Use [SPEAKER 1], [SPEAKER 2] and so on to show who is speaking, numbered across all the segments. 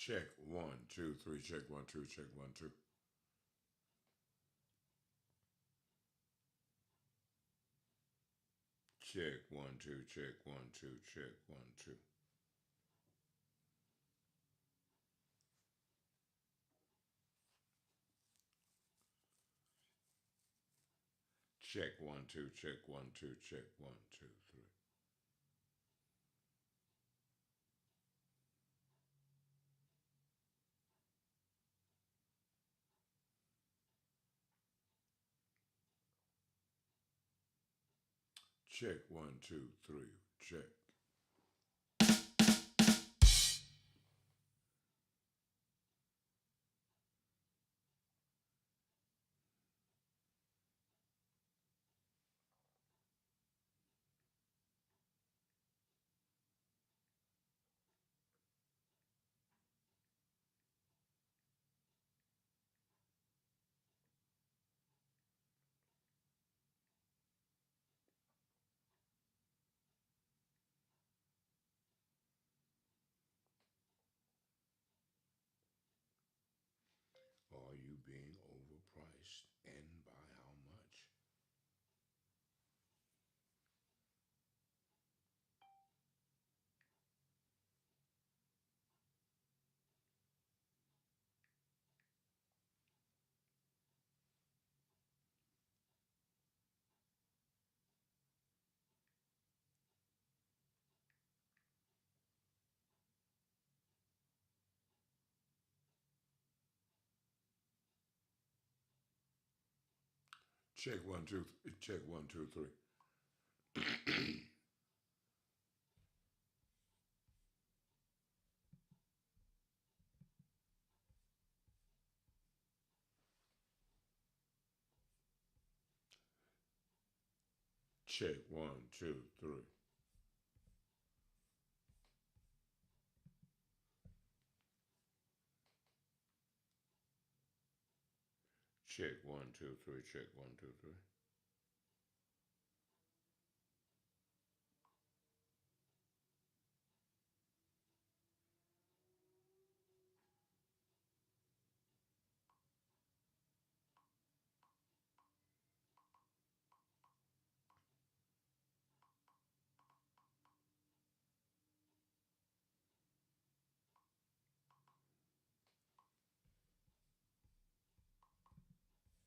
[SPEAKER 1] Check one, two, three. Check one, two. Check one, two. Check one, two. Check one, two. Check one, two. Check one, two. Check one, two. Check one, two, three. Check one, two, three. Check. Are you being overpriced and by how much? Check one, two. Check one, two, three. Check one, two, three. Check one, two, three.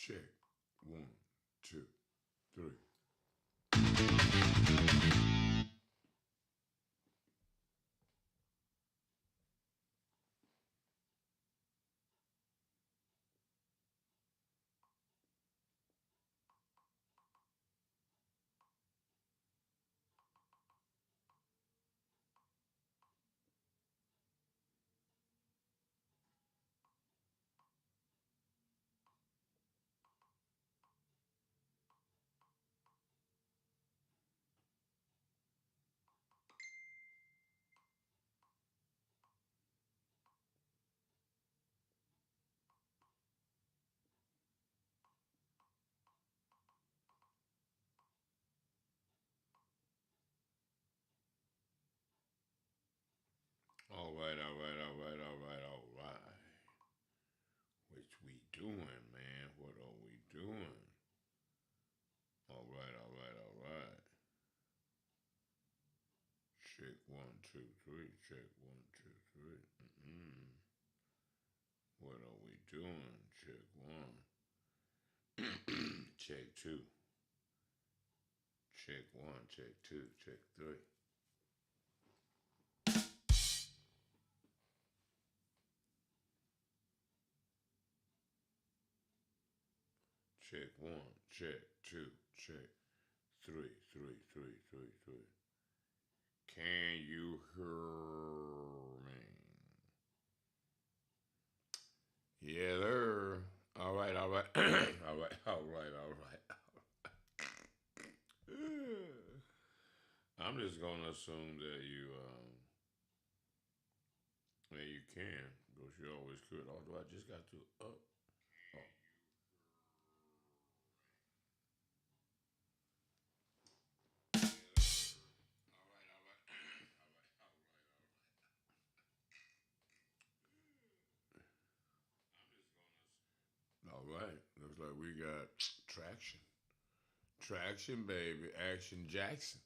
[SPEAKER 1] Check one, two, three. Check one, two, three. All right, all right, all right, all right, all right. What we doing, man? What are we doing? All right, all right, all right. Check one, two, three. Check one, two, three. What are we doing? Check one. Check two. Check one. Check two. Check three. Check one. Check two. Check three. Three. Three. Three. Three. Can you hear me? Yeah, there. All right, all right, all right, all right, all right. I'm just gonna assume that you can, because you always could. Although I just got to up. Oh, We got traction. Traction, baby. Action Jackson.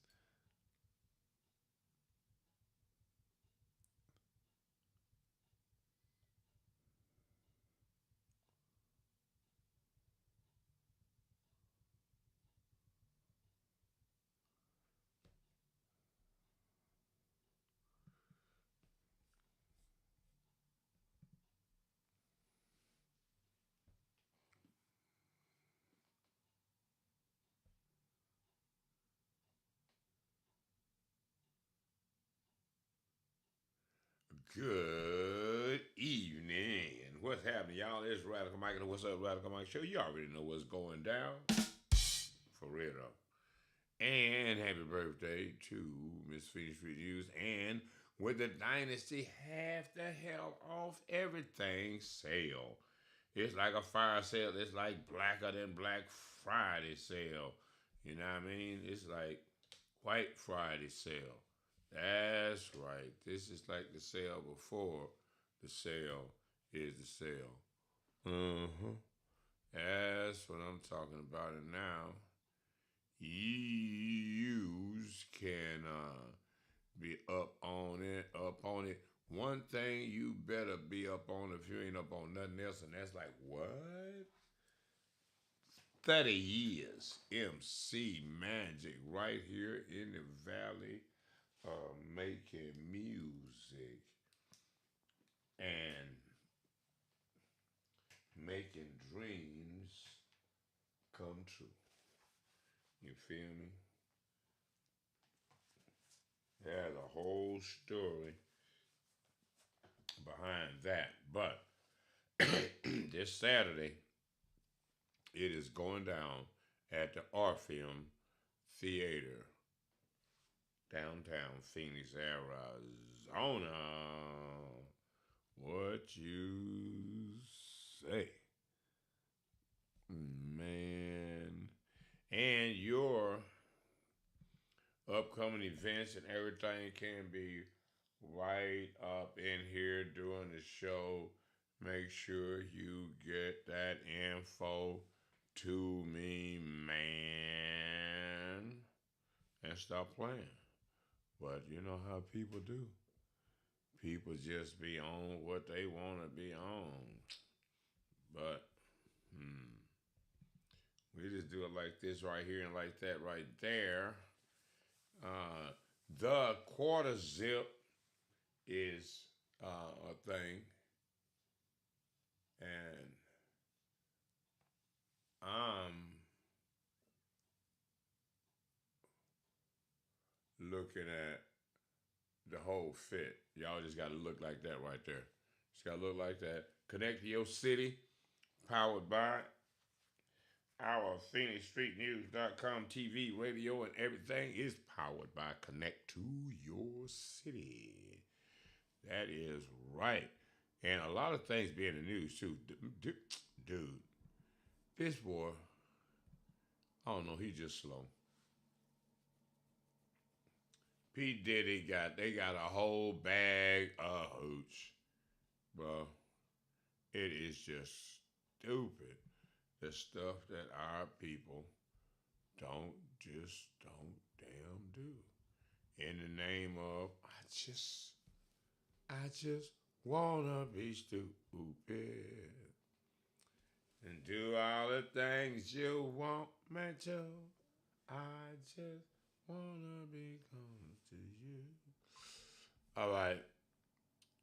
[SPEAKER 1] Good evening. What's happening, y'all? It's Radical Mike and What's Up, Radical Mike Show. You already know what's going down. For real, though. And happy birthday to Miss Phoenix Street News. And with the Dynasty half the hell off everything sale. It's like a fire sale. It's like blacker than Black Friday sale. You know what I mean? It's like White Friday sale. That's right. This is like the sale before the sale is the sale. Uh-huh. That's what I'm talking about. And now, yous can be up on it, up on it. One thing you better be up on if you ain't up on nothing else, and that's like, what? 30 years MC Magic right here in the Valley, making music and making dreams come true. You feel me? There's a whole story behind that. But this Saturday, it is going down at the Orpheum Theater, downtown Phoenix, Arizona. What you say? Man. And your upcoming events and everything can be right up in here during the show. Make sure you get that info to me, man. And stop playing. But you know how people do. People just be on what they want to be on. But, we just do it like this right here and like that right there. The quarter zip is a thing. And I'm looking at the whole fit. Y'all just got to look like that right there. Just got to look like that. Connect to your city, powered by our PhoenixStreetNews.com TV, radio, and everything is powered by Connect to Your City. That is right. And a lot of things be in the news, too. Dude, this boy, I don't know, he's just slow. P. Diddy they got a whole bag of hooch. Bro, it is just stupid. The stuff that our people don't damn do. In the name of I just wanna be stupid and do all the things you want me to. I just wanna be close to you. All right,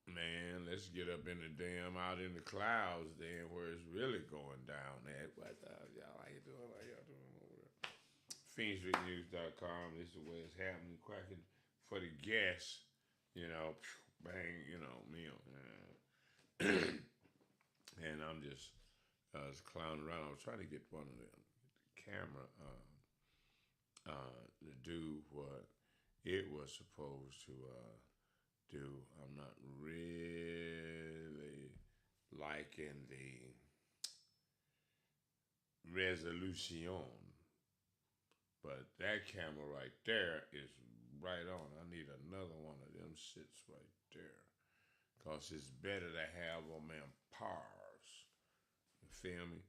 [SPEAKER 1] man, let's get up in the damn out in the clouds then where it's really going down at. What y'all how you doing? How y'all doing over there? PhoenixStreetNews.com. This is where it's happening, cracking for the guests. Bang, me on and I'm just clowning around. I was trying to get one of the camera to do what it was supposed to do. I'm not really liking the resolution, but that camera right there is right on. I need another one of them shits right there, cause it's better to have them in pars. You feel me?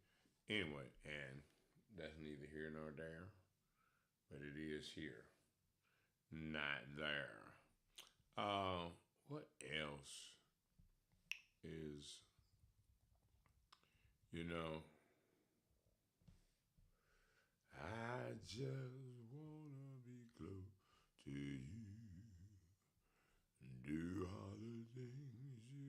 [SPEAKER 1] Anyway, and that's neither here nor there, but it is here, not there. What else is, you know, I just wanna be close to you, do all the things you.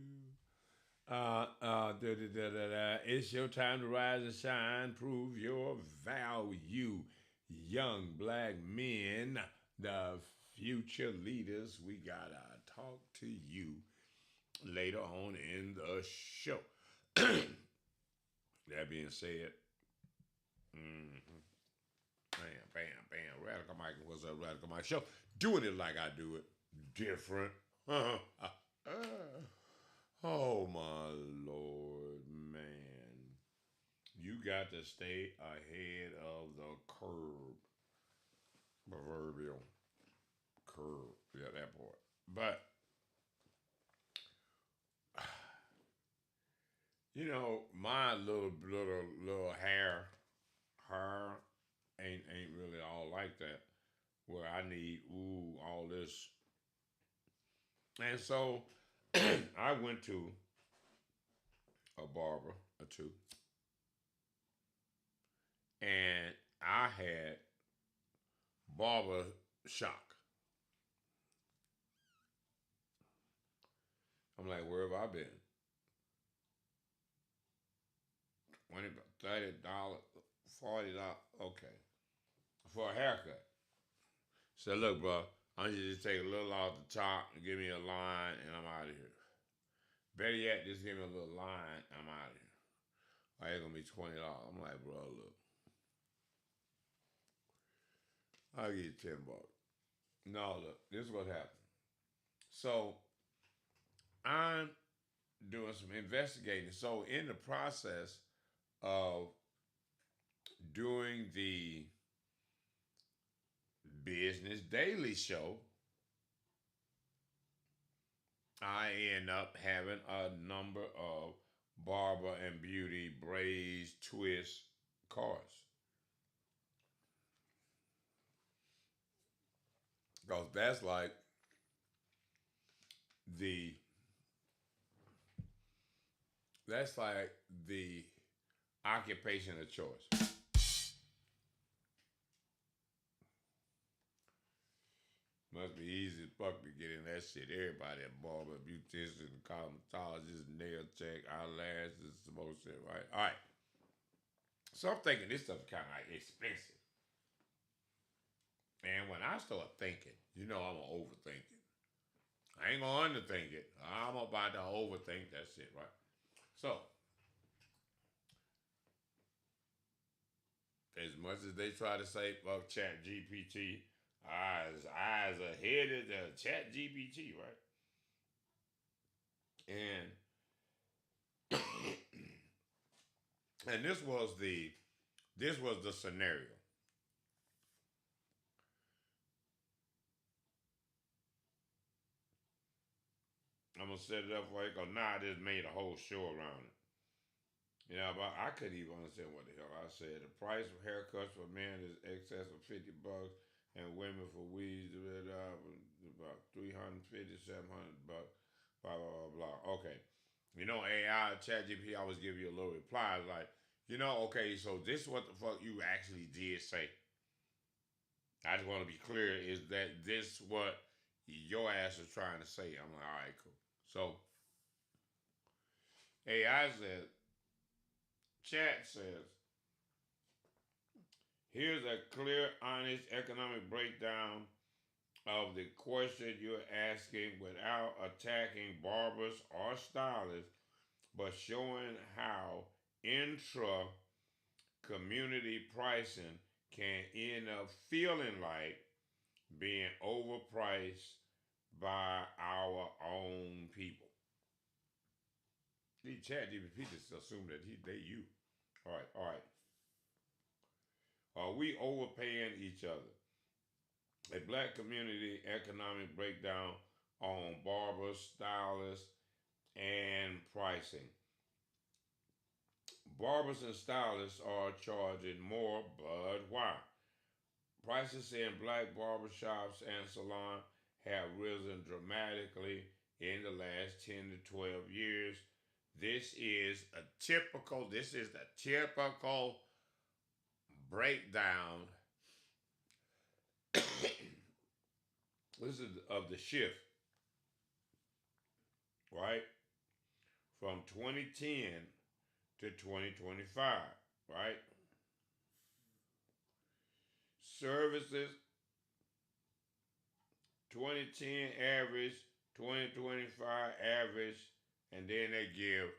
[SPEAKER 1] It's your time to rise and shine. Prove your value, young black men, the future leaders. We gotta talk to you later on in the show. That being said, mm-hmm. Bam, bam, bam. Radical Mike, what's up, Radical Mike Show? Doing it like I do it, different. Oh my Lord, man. You got to stay ahead of the curb. Proverbial curb. Yeah, that part. But you know, my little hair ain't really all like that. Where I need all this. And so I went to a barber or two, and I had barber shock. I'm like, where have I been? 20, $30, $40. Okay, for a haircut. So look, bro, I need you to take a little off the top and give me a line, and I'm out of here. Better yet, just give me a little line, I'm out of here. I ain't gonna be $20. I'm like, bro, look, I'll give you $10. No, look, this is what happened. So I'm doing some investigating. So in the process of doing the Business Daily Show, I end up having a number of barber and beauty braids twist cars. Because the that's like the occupation of choice. Must be easy as fuck to get in that shit. Everybody, a barber, beautician, cosmetologist, nail tech, eyelashes, some more shit, right? All right. So I'm thinking this stuff's kind of like expensive. And when I start thinking, you know I'm gonna overthink it. I ain't gonna underthink it. I'm about to overthink that shit, right? So, as much as they try to say, well, Chat GPT, eyes are headed to Chat GPT, right? And and this was the scenario. I'm gonna set it up for you because now I just made a whole show around it. You know, but I couldn't even understand what the hell I said. The price of haircuts for men is excess of $50, and women for weaves about 350, $700. Blah blah blah blah. Okay, you know AI ChatGPT always give you a little reply like, okay, so this is what the fuck you actually did say. I just want to be clear is that this what your ass is trying to say. I'm like, all right, cool. So AI says, Chat says, here's a clear, honest economic breakdown of the question you're asking without attacking barbers or stylists, but showing how intra community pricing can end up feeling like being overpriced by our own people. The chat GPT just assume that they you. All right, all right. Are we overpaying each other? A black community economic breakdown on barbers, stylists, and pricing. Barbers and stylists are charging more, but why? Prices in black barbershops and salons have risen dramatically in the last 10 to 12 years. This is the typical breakdown this is of the shift, right? From 2010 to 2025, right? Services 2010 average, 2025 average, and then they give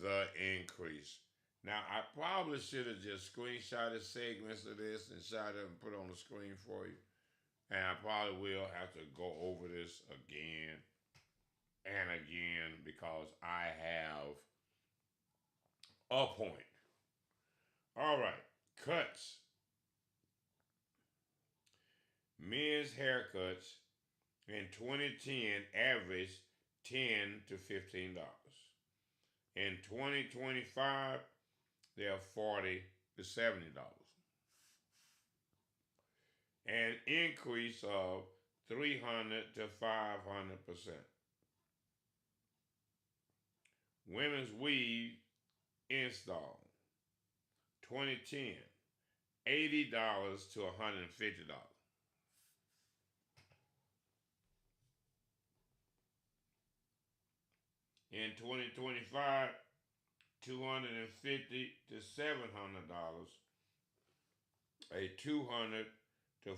[SPEAKER 1] the increase. Now, I probably should have just screenshotted segments of this and shot it and put it on the screen for you. And I probably will have to go over this again and again because I have a point. All right, cuts. Men's haircuts in 2010 averaged $10 to $15. In 2025, they're $40 to $70. An increase of 300 to 500%. Women's weave install 2010 $80 to $150. In 2025, $250 to $700, a 200 to 400%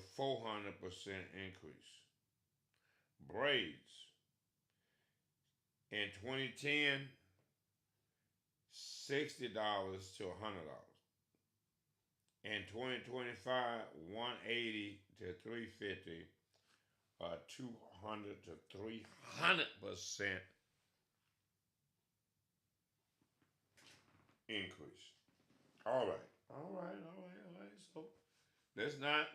[SPEAKER 1] increase. Braids in 2010, $60 to $100. In 2025, $180 to $350, a 200 to 300% increase. All right. So let's not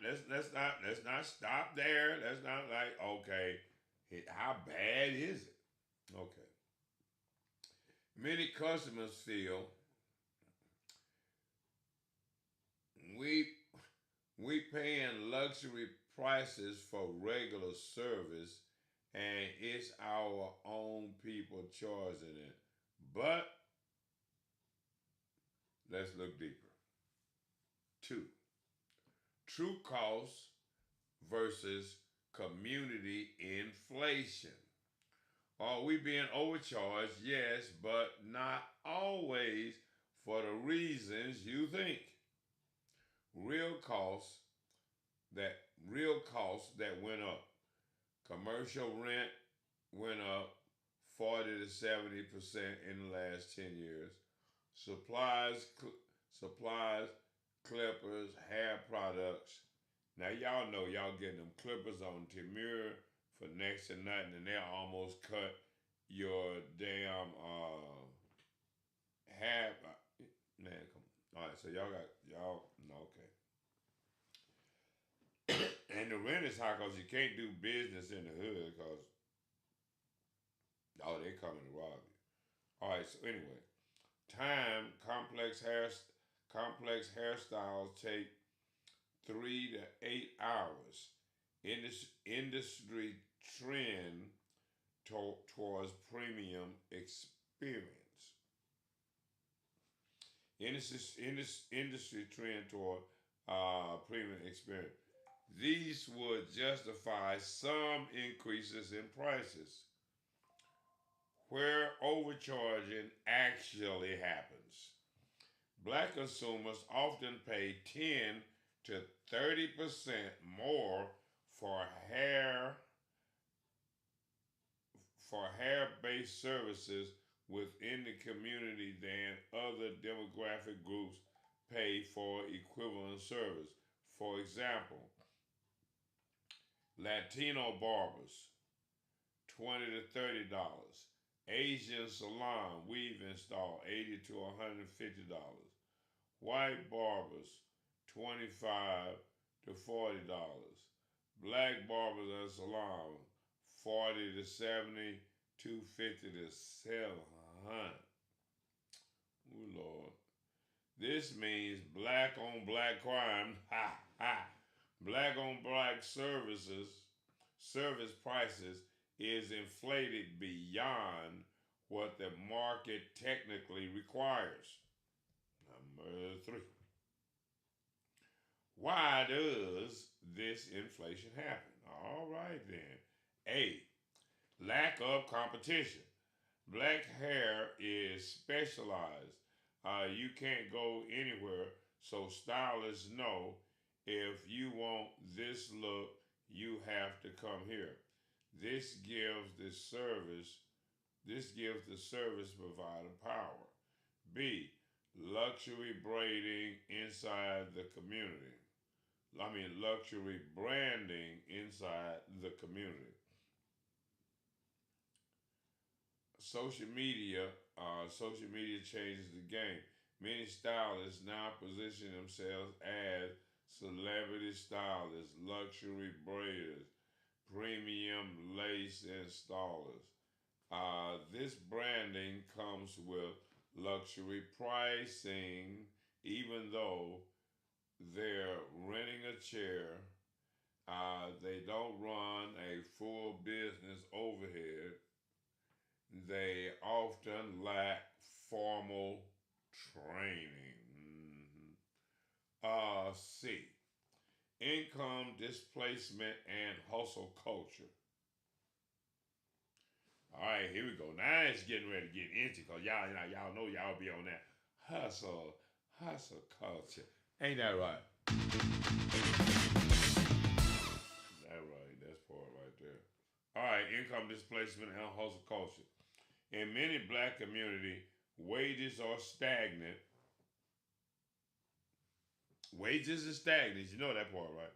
[SPEAKER 1] stop there. Let's not like, okay, how bad is it? Okay. Many customers feel we paying luxury prices for regular service and it's our own people charging it. But let's look deeper. 2. True costs versus community inflation. Are we being overcharged? Yes, but not always for the reasons you think. Real costs that went up. Commercial rent went up 40 to 70% in the last 10 years. Supplies, clippers, hair products. Now y'all know y'all getting them clippers on Timur for next to nothing, and they'll almost cut your damn hair. Man, come on. All right, so y'all no, okay. And the rent is high because you can't do business in the hood because they coming to rob you. All right, so anyway, time complex hairstyles take 3 to 8 hours. Industry trend towards premium experience. Industry trend toward premium experience. These would justify some increases in prices where overcharging actually happens. Black consumers often pay 10 to 30% more for hair-based services within the community than other demographic groups pay for equivalent service. For example, Latino barbers, $20 to $30. Asian salon weave install, $80 to $150. White barbers, $25 to $40. Black barbers and salon, 40 to 70, 250 to 700. Oh Lord. This means black on black crime, ha ha. Black on black service prices is inflated beyond what the market technically requires. Number three. Why does this inflation happen? All right then. A. Lack of competition. Black hair is specialized. You can't go anywhere, so stylists know if you want this look, you have to come here. This gives the service this gives the service provider power. B. Luxury braiding inside the community. Luxury branding inside the community. Social media changes the game. Many stylists now position themselves as celebrity stylists, luxury braiders, premium lace installers. This branding comes with luxury pricing, even though they're renting a chair. They don't run a full business overhead. They often lack formal training. C. Income displacement and hustle culture. All right, here we go. Now it's getting ready to get into because y'all know y'all be on that hustle culture. Ain't that right? That right. That's part right there. All right, income displacement and hustle culture. In many black community, wages are stagnant. Wages are stagnant. You know that part, right?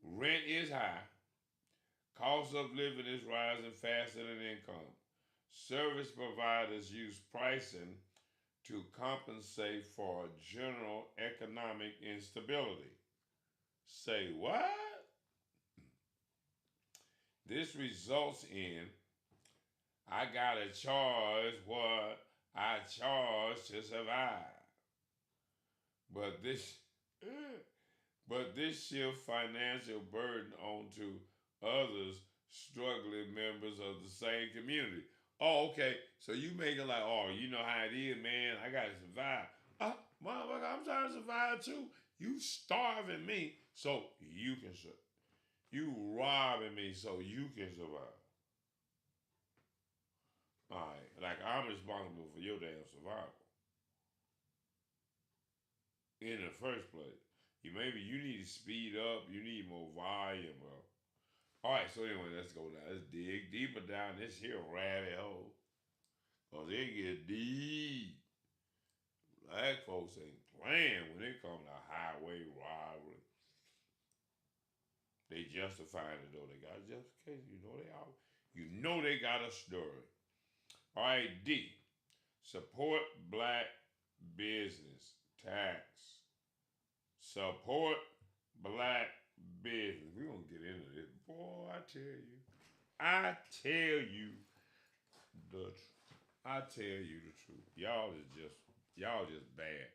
[SPEAKER 1] Rent is high. Cost of living is rising faster than income. Service providers use pricing to compensate for general economic instability. Say what? This results in I gotta charge what I charge to survive. But this but this shift financial burden onto others struggling members of the same community. Oh, okay. So you make it like, oh, you know how it is, man. I gotta survive. Motherfucker, I'm trying to survive too. You starving me so you can survive. You robbing me so you can survive. All right, like I'm responsible for your damn survival in the first place. Maybe you need to speed up. You need more volume, bro. All right, so anyway, let's go now. Let's dig deeper down this here rabbit hole. Cause it get deep. Black folks ain't playing when it comes to highway robbery. They justifying it though. They got a justification. You know they got a story. All right, D. Support black business tax. Support black business. We're gonna get into this. Boy, I tell you. I tell you the I tell you the truth. Y'all just bad.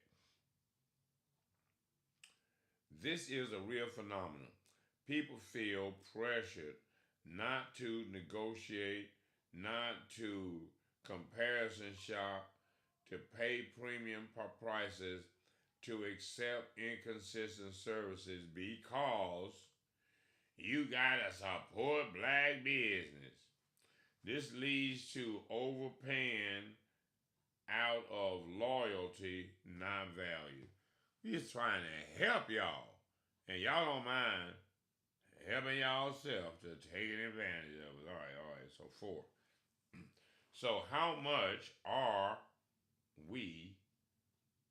[SPEAKER 1] This is a real phenomenon. People feel pressured not to negotiate, not to comparison shop, to pay premium prices, to accept inconsistent services because you gotta support black business. This leads to overpaying out of loyalty, not value. We just trying to help y'all. And y'all don't mind helping y'all self to taking advantage of it. All right. So four. So how much are we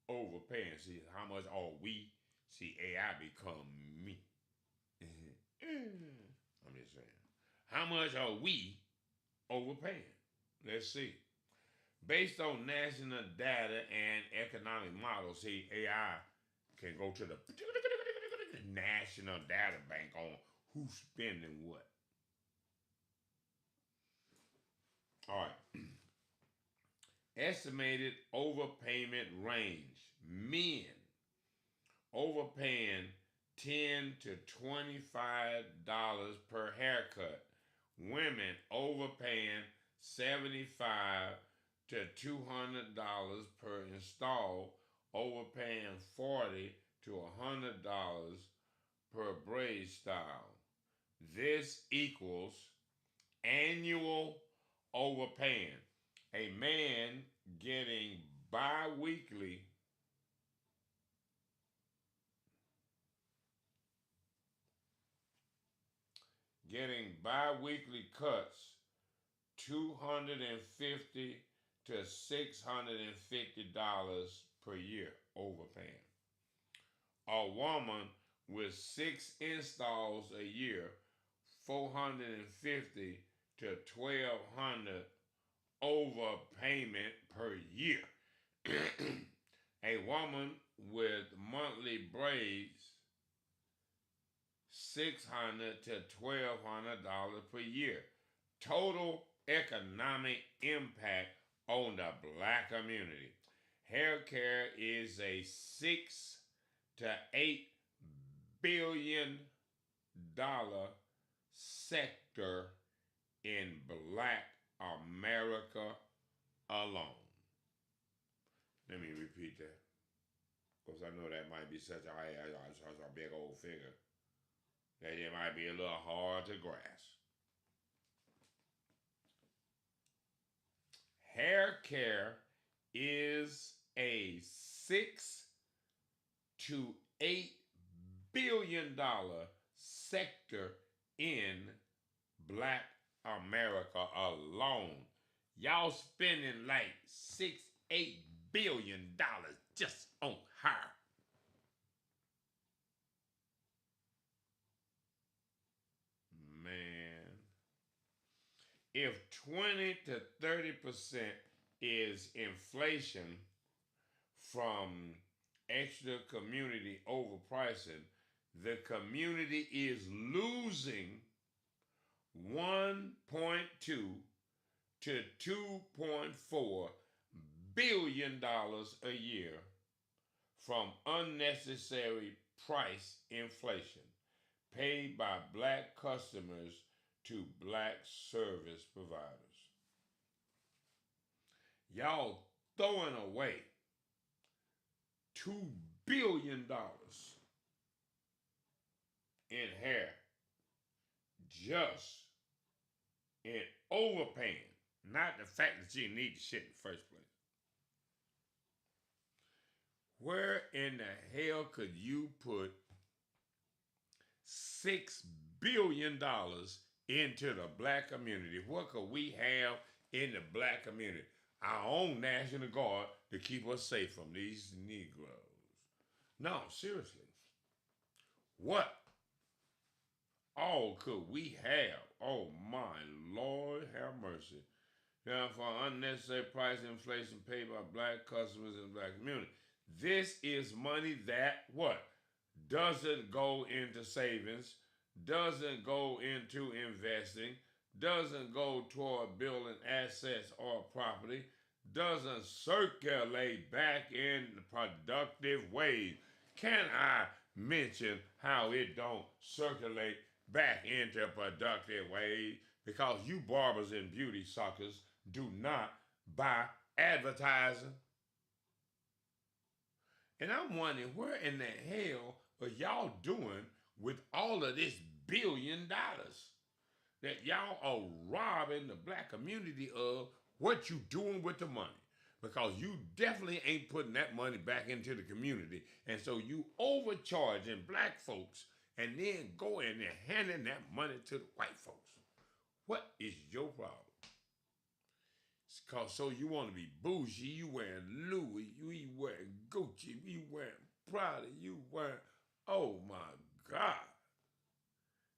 [SPEAKER 1] overpaying? See, how much are we? See, AI become me. I'm just saying. How much are we overpaying? Let's see. Based on national data and economic models, see, AI can go to the national data bank on who's spending what. All right. Estimated overpayment range. Men overpaying $10 to $25 per haircut. Women overpaying $75 to $200 per install, overpaying $40 to $100 per braid style. This equals annual overpaying. A man getting bi-weekly cuts, $250 to $650 per year overpaying. A woman with 6 installs a year, $450 to $1,200 overpayment per year. A woman with monthly braids, $600 to $1,200 per year. Total economic impact on the black community. Hair care is a $6 to $8 billion sector in black America alone. Let me repeat that, because I know that might be such a big old figure that it might be a little hard to grasp. Hair care is a $6 to $8 billion sector in black America alone. Y'all spending like $6-8 billion just on hair. Man, if 20 to 30% is inflation from extra community overpricing, the community is losing $1.2 to $2.4 billion a year from unnecessary price inflation paid by black customers to black service providers. Y'all throwing away $2 billion in hair just in overpaying, not the fact that you need the shit in the first place. Where in the hell could you put $6 billion into the black community? What could we have in the black community? Our own National Guard to keep us safe from these Negroes. No, seriously. What all could we have? Oh my Lord, have mercy. Now, for unnecessary price inflation paid by black customers in the black community. This is money that what? Doesn't go into savings, doesn't go into investing, doesn't go toward building assets or property, doesn't circulate back in productive ways. Can I mention how it don't circulate back into productive ways? Because you barbers and beauty suckers do not buy advertising. And I'm wondering, where in the hell are y'all doing with all of this $1 billion that y'all are robbing the black community of? What you doing with the money? Because you definitely ain't putting that money back into the community. And so you overcharging black folks and then going and handing that money to the white folks. What is your problem? It's cause so you want to be bougie, you wearing Louis, you wearing Gucci, you wearing Prada, you wearing, oh my God.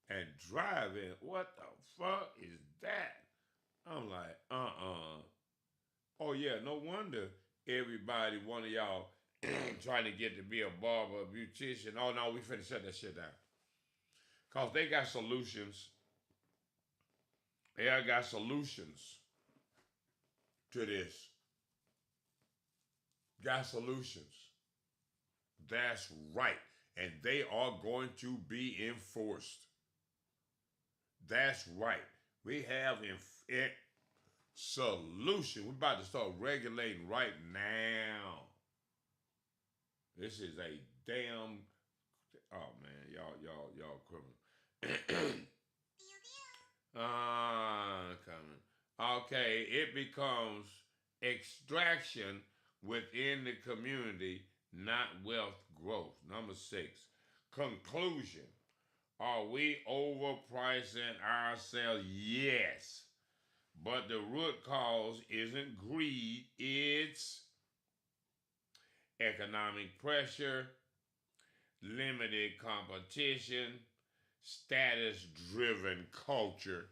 [SPEAKER 1] And driving, what the fuck is that? I'm like, Oh yeah, no wonder everybody, one of y'all trying to get to be a barber, a beautician. Oh no, we finna shut that shit down. Cause they got solutions. They got solutions to this. got solutions. That's right. And they are going to be enforced. That's right. We have solution. We're about to start regulating right now. This is a damn. Oh man, y'all criminal. Coming. Okay, it becomes extraction within the community, not wealth growth. Number 6, conclusion. Are we overpricing ourselves? Yes. But the root cause isn't greed, it's economic pressure, limited competition, status driven culture,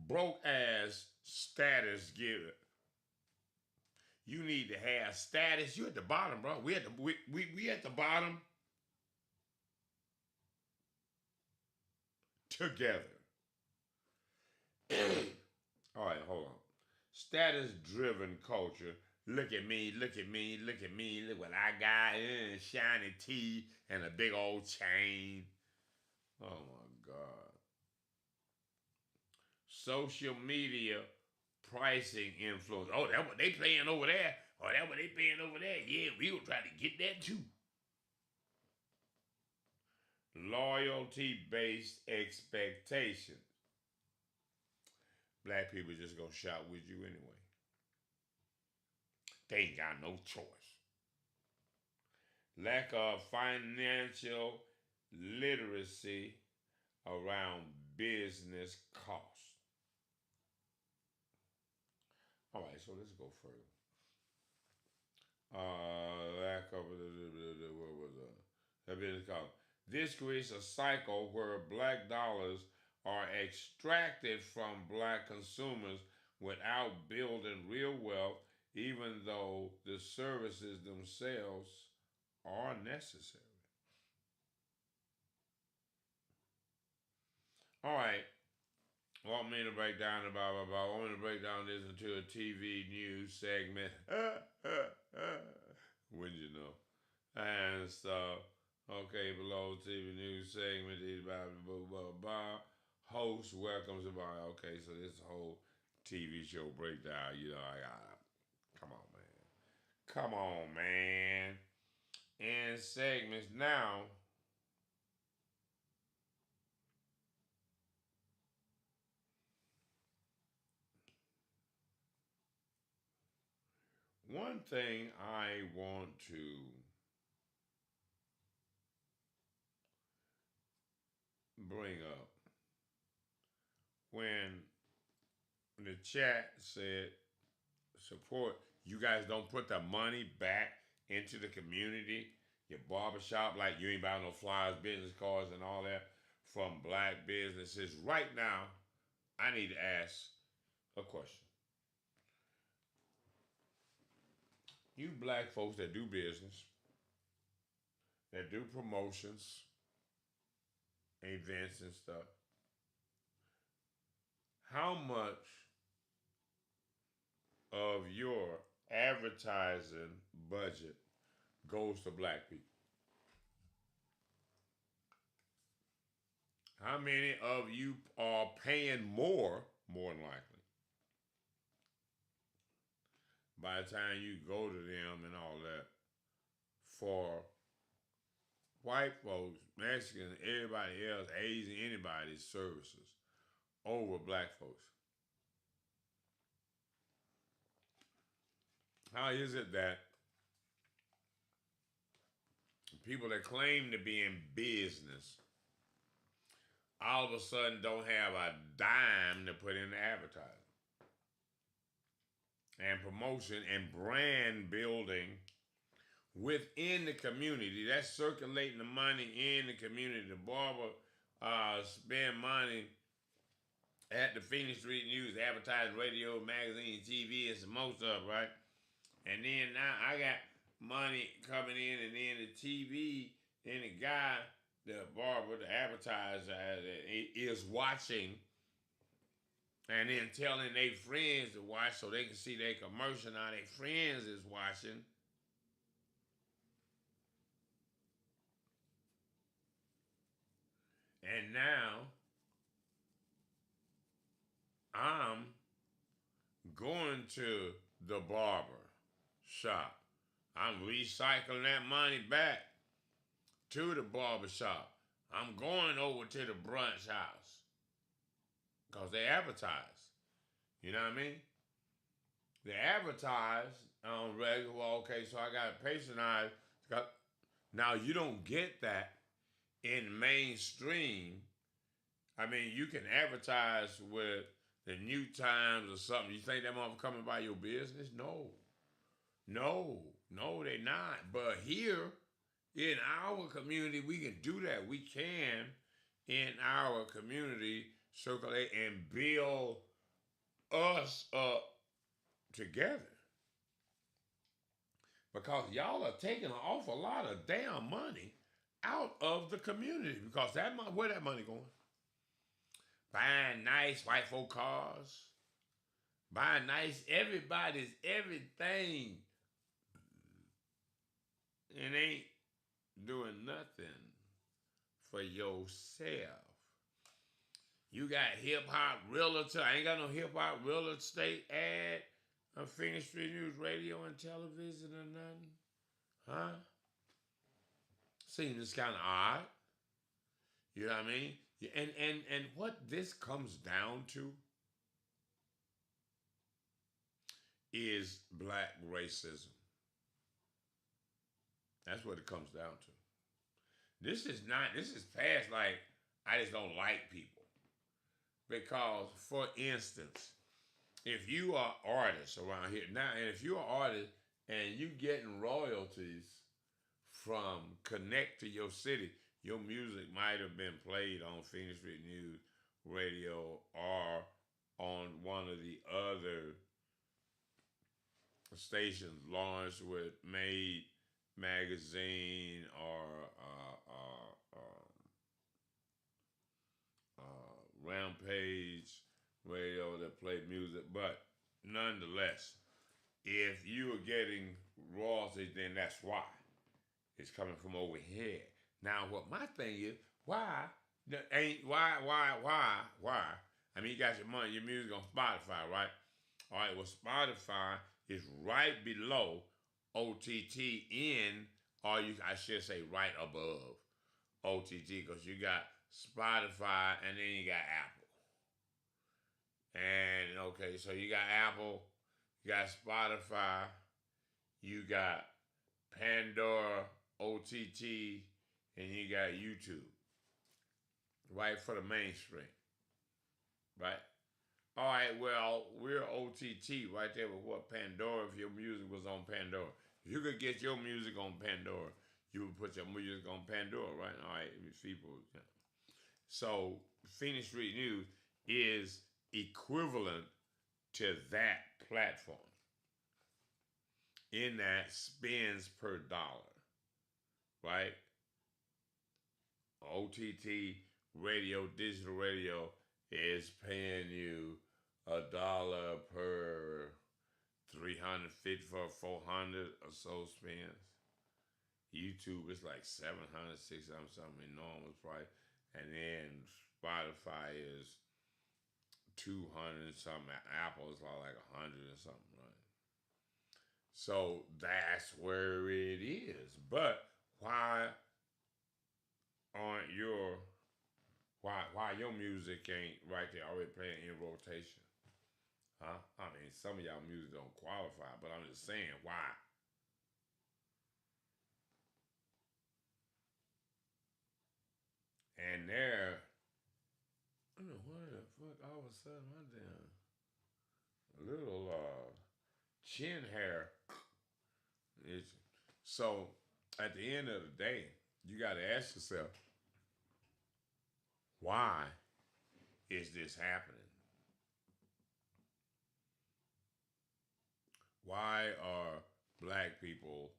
[SPEAKER 1] broke ass status giver. You need to have status. You at the bottom, bro. We at the bottom together. All right, hold on. Status driven culture. Look at me, look at me, look at me, look what I got. Shiny teeth and a big old chain. Oh my God. Social media pricing influence. Oh, that's what they paying over there. Oh, that's what they paying over there. Yeah, we gonna try to get that too. Loyalty based expectations. Black people just gonna shop with you anyway. They ain't got no choice. Lack of financial literacy around business costs. All right, so let's go further. Lack of what was that business cost? This creates a cycle where black dollars are extracted from black consumers without building real wealth, even though the services themselves are necessary. All right. Want me to break down the blah blah blah. Want me to break down this into a TV news segment. Wouldn't you know? And so, okay, below TV news segment, blah blah blah blah blah. Host welcomes about. Okay, so this whole TV show breakdown. You know, I got. Come on, man. Come on, man. And segments now. One thing I want to bring up when the chat said support, you guys don't put the money back into the community, your barbershop, like you ain't buying no flyers, business cards, and all that from black businesses. Right now, I need to ask a question. You black folks that do business, that do promotions, events, and stuff, how much of your advertising budget goes to black people? How many of you are paying more than likely, by the time you go to them and all that, for white folks, Mexicans, everybody else, Asian, anybody's services over black folks? How is it that people that claim to be in business all of a sudden don't have a dime to put in advertising and promotion and brand building within the community? That's circulating the money in the community. The barber spend money at the Phoenix Street News, advertising, radio, magazine, TV, and some more stuff, right? And then now I got money coming in, and then the TV, and the guy, the barber, the advertiser, is watching and then telling their friends to watch so they can see their commercial. Now their friends is watching. And now I'm going to the barber shop. I'm recycling that money back to the barber shop. I'm going over to the brunch house because they advertise. You know what I mean? They advertise on regular. Well, okay, so I got to patronize. Now you don't get that in mainstream. I mean, you can advertise with the New Times or something. You think that motherfucker coming by your business? No, no, no, they're not. But here in our community, we can do that. We can in our community circulate and build us up together. Because y'all are taking an awful lot of damn money out of the community. Because that money, where that money going? Buying nice white folk cars, buying nice everybody's everything, and ain't doing nothing for yourself. You got hip hop realtor. I ain't got no hip hop real estate ad on Phoenix Street News Radio and television or nothing. Huh? Seems kind of odd. You know what I mean? And what this comes down to is black racism. That's what it comes down to. This is past like I just don't like people. Because, for instance, if you are artists around here now, and if you're an artist and you getting royalties from connect to your city, your music might have been played on Phoenix Street News Radio or on one of the other stations launched with Made Magazine or Rampage Radio that played music. But nonetheless, if you are getting royalties, then that's why it's coming from over here. Now, what my thing is, why? I mean, you got your money, your music on Spotify, right? All right, well, Spotify is right below OTT or I should say right above OTT, because you got Spotify and then you got Apple. And okay, so you got Apple, you got Spotify, you got Pandora, OTT, and you got YouTube. Right, for the mainstream. Right? All right, well, we're OTT right there with what Pandora, if your music was on Pandora. If you could get your music on Pandora, you would put your music on Pandora, right? All right, people. So, Phoenix Street News is equivalent to that platform in that spends per dollar, right? OTT radio, digital radio is paying you $1 per 350 for 400 or so spins. YouTube is like 700, 600, something enormous price. And then Spotify is 200 something. Apple is like 100 or something, right? So that's where it is. But why aren't why your music ain't right there already playing in rotation? Huh? I mean, some of y'all music don't qualify, but I'm just saying why. And there, I don't know why the fuck all of a sudden my damn little chin hair is. So at the end of the day, you got to ask yourself, why is this happening? Why are black people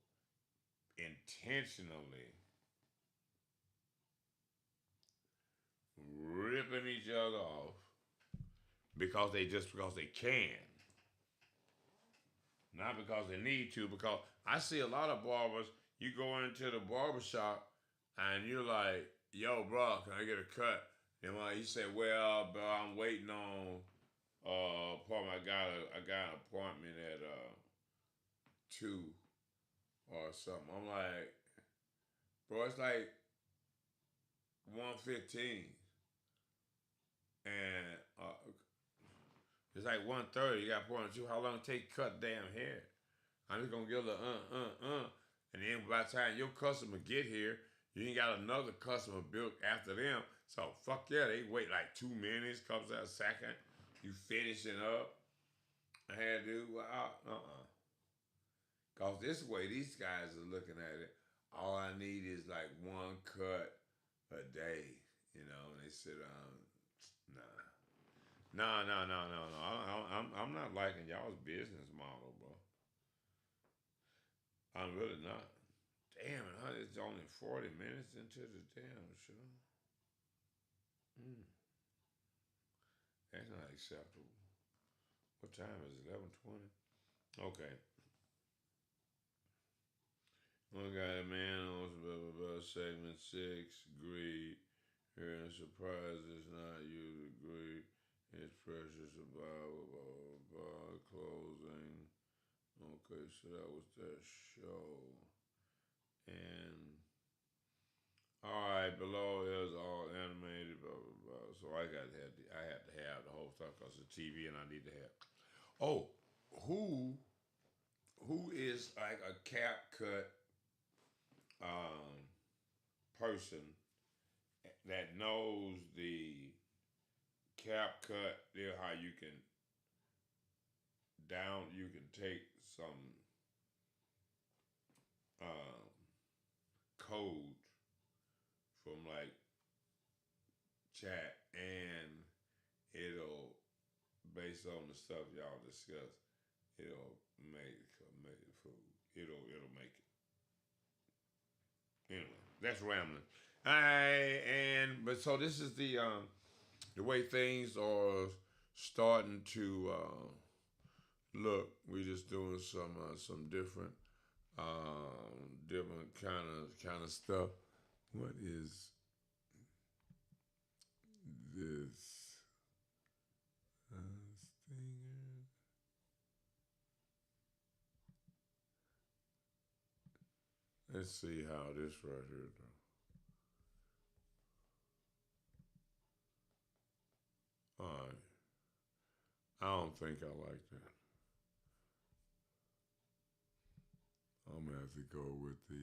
[SPEAKER 1] intentionally ripping each other off, because they can, not because they need to. Because I see a lot of barbers. You go into the barber shop and you're like, "Yo, bro, can I get a cut?" And when he said, "Well, bro, I'm waiting on appointment. I got an appointment at 2 or something." I'm like, "Bro, it's like 1:15, and it's like 1:30. You got appointment at 2. How long it take to cut damn hair? I'm just gonna give a and then by the time your customer get here, you ain't got another customer built after them. So fuck yeah, they wait like 2 minutes, comes out a second, you finishing up. I had to do cause this way these guys are looking at it. All I need is like one cut a day, and they sit down. Nah, no, no, no, no, no. I'm not liking y'all's business model, bro. I'm really not. Damn it, huh? It's only 40 minutes into the damn show. Mm, that's not acceptable. What time is it? 11:20. Okay. One guy, man, on blah, blah, blah, segment 6, greed. Here and surprise is not you to greed. It's precious about blah, blah, blah, closing. Okay, so that was that show. And all right, below is all animated, blah blah blah. So I had to have the whole stuff because it's TV, and I need to have. Oh, who who is like a cap cut um, person that knows the cap cut? How you can you can take some um, code from like chat, and it'll based on the stuff y'all discuss, it'll make the food. It'll make it. Anyway, that's rambling. But so this is the way things are starting to look. We just doing some different kind of stuff. What is this stinger? Let's see how this right here. All right. I don't think I like that. I'm gonna have to go with the.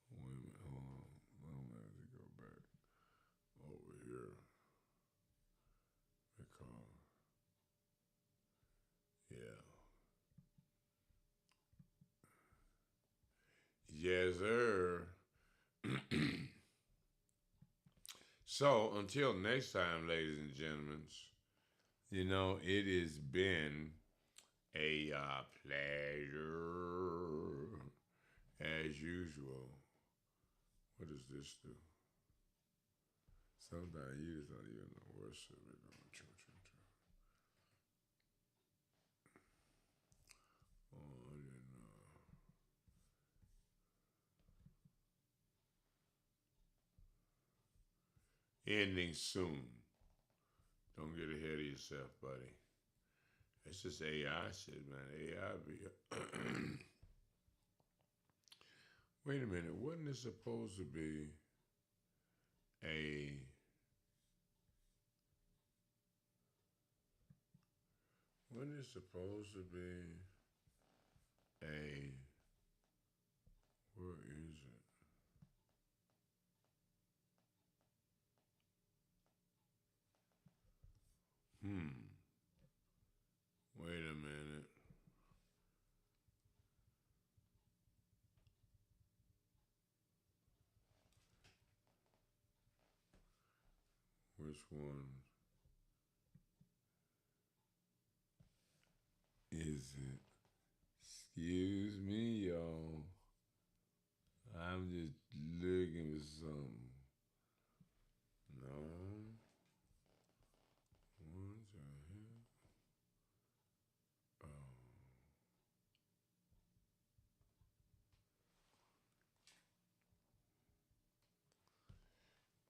[SPEAKER 1] Wait a minute, hold on. I'm gonna have to go back over here because yeah, yes sir. So until next time, ladies and gentlemen, it has been a pleasure as usual. What does this do? Sometimes you just don't even know what should be doing. Oh, I didn't know. Ending soon. Don't get ahead of yourself, buddy. It's just AI shit, man. AI be. Wait a minute. Wasn't it supposed to be a. Wasn't it supposed to be a. Where is it? Hmm. Wait a minute. Which one is it? Excuse me, y'all. I'm just looking for something. What the hell? Oh.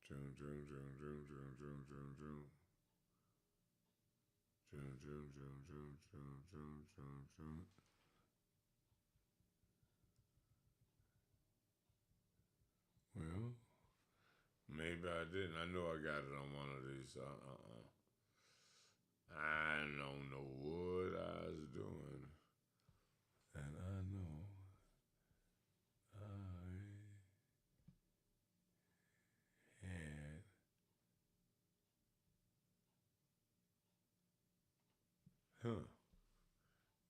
[SPEAKER 1] Zoom, zoom, zoom, zoom, zoom, zoom, zoom, zoom. Zoom, zoom, zoom, zoom, zoom, zoom, zoom, zoom. Well, maybe I didn't. I know I got it on one of these. I don't know what I was doing. And I know I had. Huh.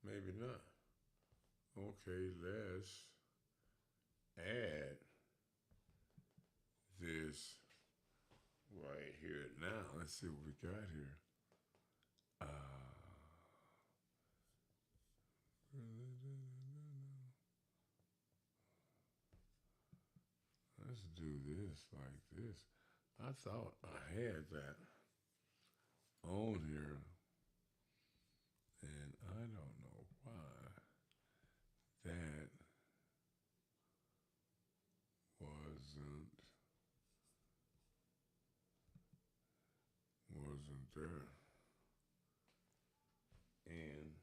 [SPEAKER 1] Maybe not. Okay, let's add this right here now. Let's see what we got here. Let's do this like this. I thought I had that on here, and I don't know why that wasn't there. And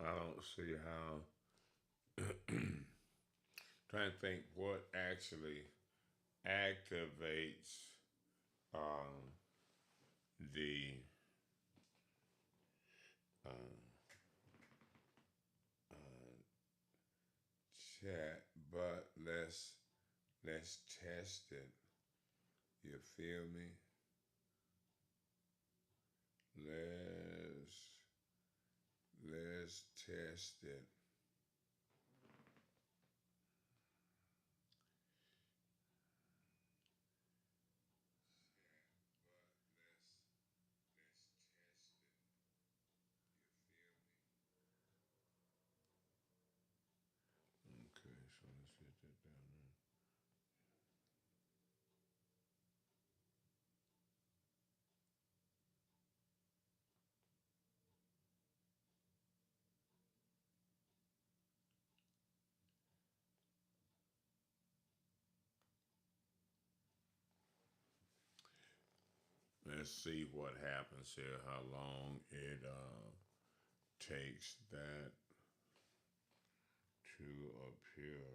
[SPEAKER 1] I don't see how. Trying to think what actually activates um, the uh, uh, chat, but let's test it. You feel me? Let's let's test it. Okay, so let's get that down there. Let's see what happens here. How long it takes that to appear.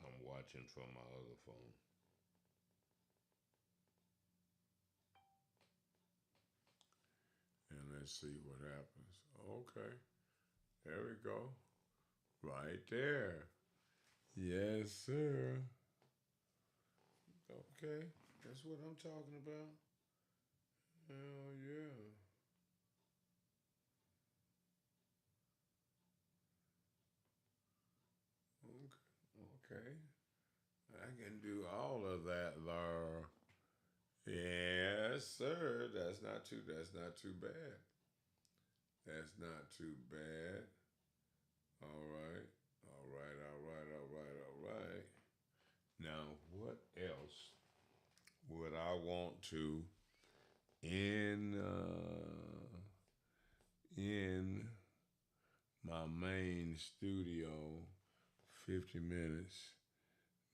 [SPEAKER 1] I'm watching from my other phone. And let's see what happens. Okay, there we go. Right there. Yes, sir. Okay, that's what I'm talking about. Hell yeah. Okay. Okay. I can do all of that, Laura. Yes, sir. That's not too bad. That's not too bad. All right. All right. All right. All right. All right. Now, what else would I want to in my main studio 50 minutes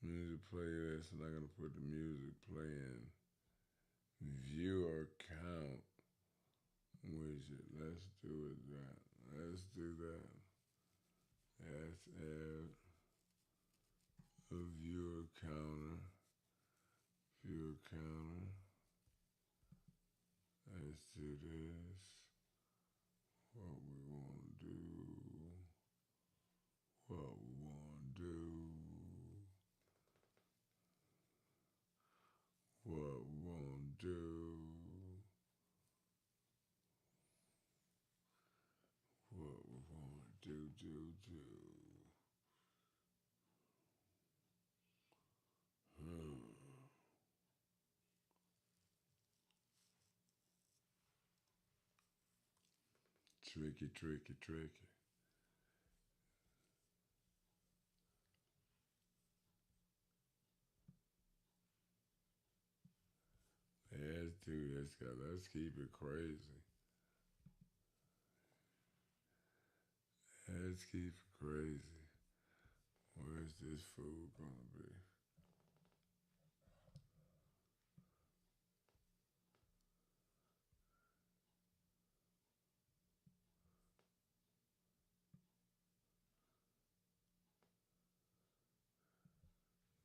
[SPEAKER 1] music playlist, and I'm gonna put the music playing viewer count widget. Let's do it that. Let's do that. Let's add a viewer counter. Viewer counter. Let's do this. What we want to do. What we want to do. tricky, tricky, tricky. Let's do this, guys. Let's keep it crazy. Let's keep it crazy. Where's this food gonna be?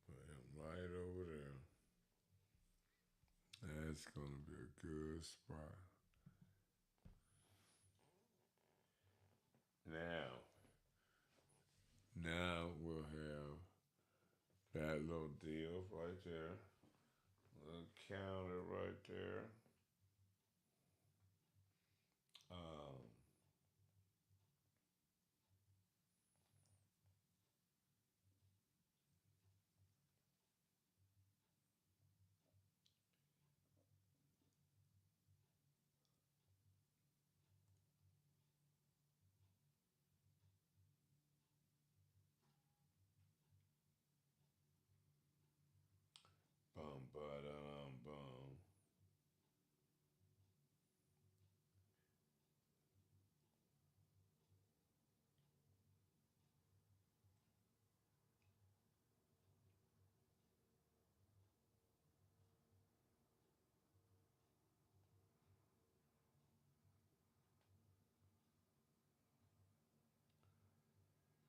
[SPEAKER 1] Put him right over there. That's gonna be a good spot. Now, now we'll have that little deal right there. Little counter right there. Um, bum, ba, bum.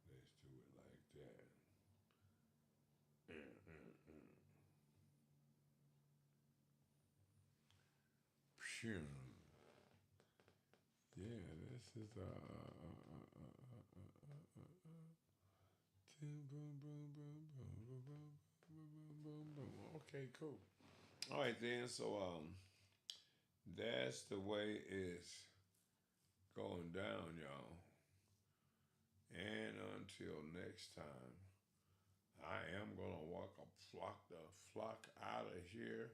[SPEAKER 1] Let's do it like that. Mm. Phew. Yeah, this is boom, boom, boom, boom, boom, boom, boom, boom, boom, boom. Okay, cool. All right then. So that's the way it's going down, y'all. And until next time, I am gonna walk a flock out of here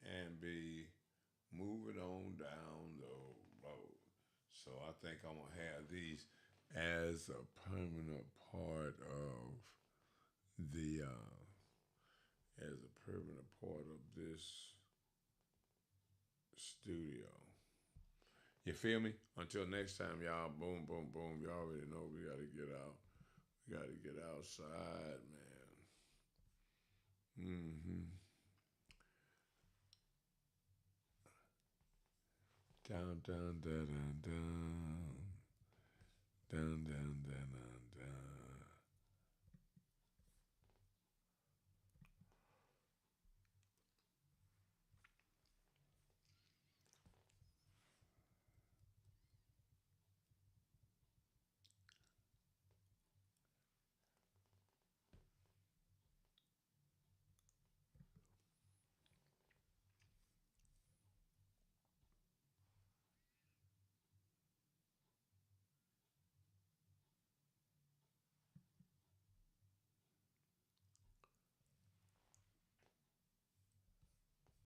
[SPEAKER 1] and be moving on down the road. So I think I'm gonna have these as a permanent part of the as a permanent part of this studio. You feel me? Until next time, y'all. Boom, boom, boom. You already know we gotta get out. We gotta get outside, man. Mm-hmm. Down, down, down, down, down, down, down, down.